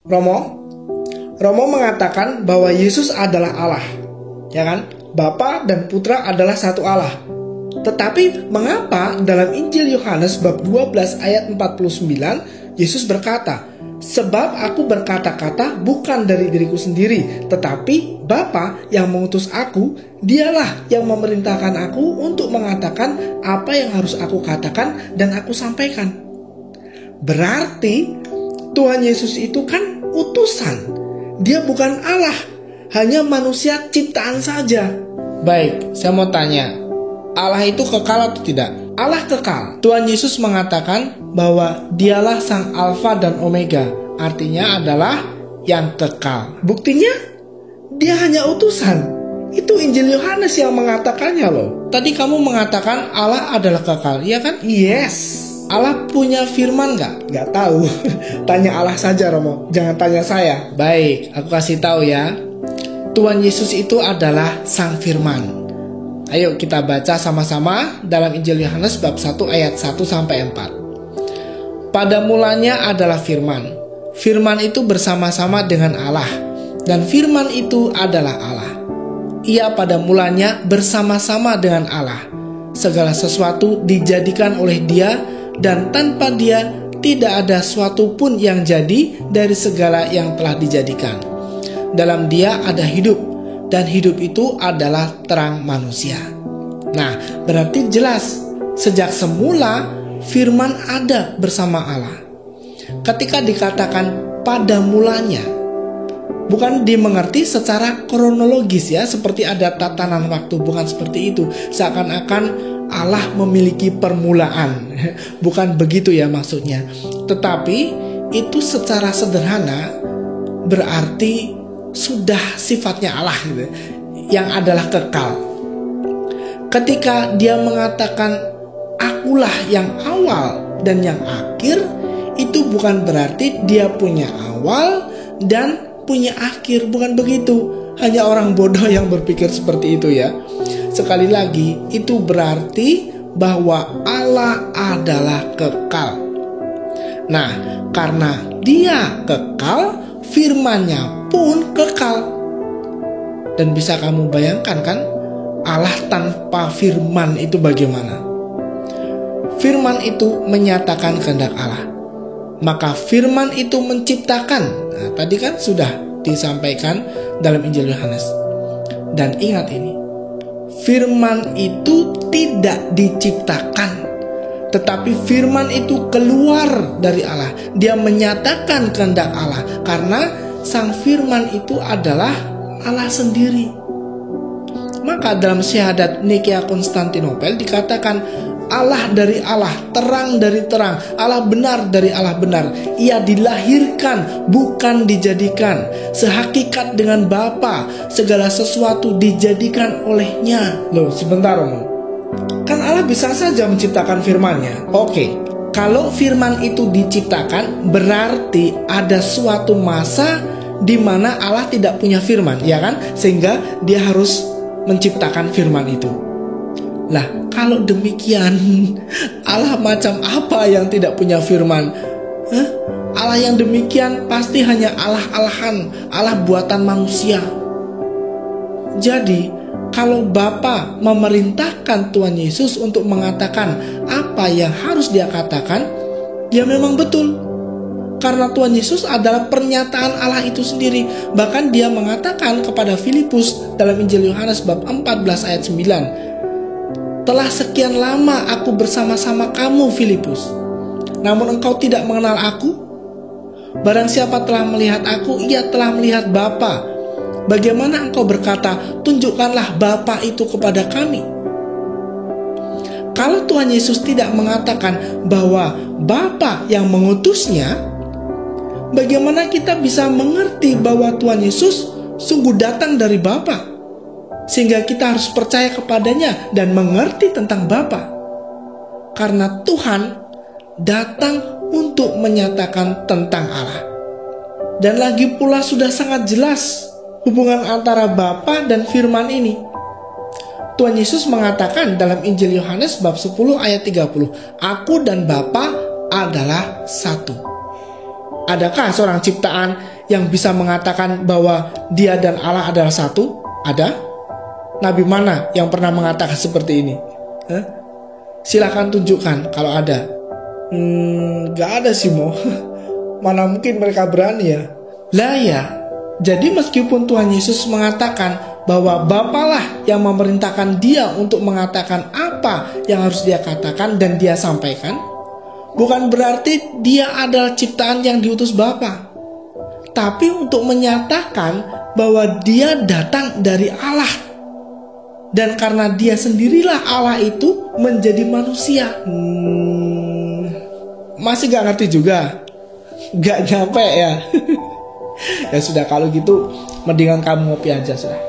Romo mengatakan bahwa Yesus adalah Allah, ya kan? Bapa dan Putra adalah satu Allah. Tetapi mengapa dalam Injil Yohanes bab 12 ayat 49 Yesus berkata, "Sebab aku berkata-kata bukan dari diriku sendiri, tetapi Bapa yang mengutus aku, dialah yang memerintahkan aku untuk mengatakan apa yang harus aku katakan dan aku sampaikan." Berarti Tuhan Yesus itu kan utusan. Dia bukan Allah, hanya manusia ciptaan saja. Baik, saya mau tanya, Allah itu kekal atau tidak? Allah kekal. Tuhan Yesus mengatakan bahwa dialah sang Alfa dan Omega. Artinya adalah yang kekal. Buktinya, dia hanya utusan. Itu Injil Yohanes yang mengatakannya loh. Tadi kamu mengatakan Allah adalah kekal, iya kan? Yes. Allah punya firman gak? Gak tahu. Tanya Allah saja, Romo. Jangan tanya saya. Baik, aku kasih tahu ya. Tuhan Yesus itu adalah sang firman. Ayo kita baca sama-sama dalam Injil Yohanes bab 1 ayat 1-4. Pada mulanya adalah firman. Firman itu bersama-sama dengan Allah, dan firman itu adalah Allah. Ia pada mulanya bersama-sama dengan Allah. Segala sesuatu dijadikan oleh Dia, dan tanpa Dia tidak ada suatu pun yang jadi dari segala yang telah dijadikan. Dalam Dia ada hidup, dan hidup itu adalah terang manusia. Nah, berarti jelas sejak semula firman ada bersama Allah. Ketika dikatakan pada mulanya, bukan dimengerti secara kronologis ya, seperti ada tatanan waktu, bukan seperti itu. Seakan-akan Allah memiliki permulaan. Bukan begitu ya maksudnya. Tetapi itu secara sederhana berarti sudah sifatnya Allah gitu, yang adalah kekal. Ketika Dia mengatakan akulah yang awal dan yang akhir, itu bukan berarti Dia punya awal dan punya akhir, bukan begitu. Hanya orang bodoh yang berpikir seperti itu ya. Sekali lagi, itu berarti bahwa Allah adalah kekal. Nah, karena Dia kekal, firman-Nya pun kekal. Dan bisa kamu bayangkan kan, Allah tanpa firman itu bagaimana? Firman itu menyatakan kehendak Allah. Maka firman itu menciptakan. Nah, tadi kan sudah disampaikan dalam Injil Yohanes. Dan ingat ini, firman itu tidak diciptakan, tetapi firman itu keluar dari Allah. Dia menyatakan kehendak Allah, karena sang firman itu adalah Allah sendiri. Maka dalam syahadat Nikea Konstantinopel dikatakan Allah dari Allah, terang dari terang, Allah benar dari Allah benar. Ia dilahirkan, bukan dijadikan. Sehakikat dengan Bapa, segala sesuatu dijadikan olehnya. Loh, sebentar Romo. Kan Allah bisa saja menciptakan firman-Nya. Oke, kalau firman itu diciptakan, berarti ada suatu masa di mana Allah tidak punya firman, ya kan? Sehingga Dia harus menciptakan firman itu. Lah, kalau demikian, Allah macam apa yang tidak punya firman? Allah yang demikian pasti hanya Allah-alahan, Allah buatan manusia. Jadi, kalau Bapa memerintahkan Tuhan Yesus untuk mengatakan apa yang harus Dia katakan, ya memang betul. Karena Tuhan Yesus adalah pernyataan Allah itu sendiri. Bahkan Dia mengatakan kepada Filipus dalam Injil Yohanes bab 14 ayat 9, "Telah sekian lama aku bersama-sama kamu, Filipus, namun engkau tidak mengenal aku. Barang siapa telah melihat aku, ia telah melihat Bapa. Bagaimana engkau berkata, tunjukkanlah Bapa itu kepada kami?" Kalau Tuhan Yesus tidak mengatakan bahwa Bapa yang mengutusnya, bagaimana kita bisa mengerti bahwa Tuhan Yesus sungguh datang dari Bapa? Sehingga kita harus percaya kepadanya dan mengerti tentang Bapa. Karena Tuhan datang untuk menyatakan tentang Allah. Dan lagi pula sudah sangat jelas hubungan antara Bapa dan firman ini. Tuhan Yesus mengatakan dalam Injil Yohanes bab 10 ayat 30, "Aku dan Bapa adalah satu." Adakah seorang ciptaan yang bisa mengatakan bahwa dia dan Allah adalah satu? Ada? Nabi mana yang pernah mengatakan seperti ini? Silakan tunjukkan kalau ada. Gak ada sih Mo. Mana mungkin mereka berani ya? Lah ya. Jadi meskipun Tuhan Yesus mengatakan bahwa Bapalah yang memerintahkan dia untuk mengatakan apa yang harus dia katakan dan dia sampaikan, bukan berarti dia adalah ciptaan yang diutus Bapa. Tapi untuk menyatakan bahwa dia datang dari Allah. Dan karena dia sendirilah Allah itu menjadi manusia. Masih gak ngerti juga? Gak nyampe ya? Ya sudah, kalau gitu mendingan kamu ngopi aja sudah.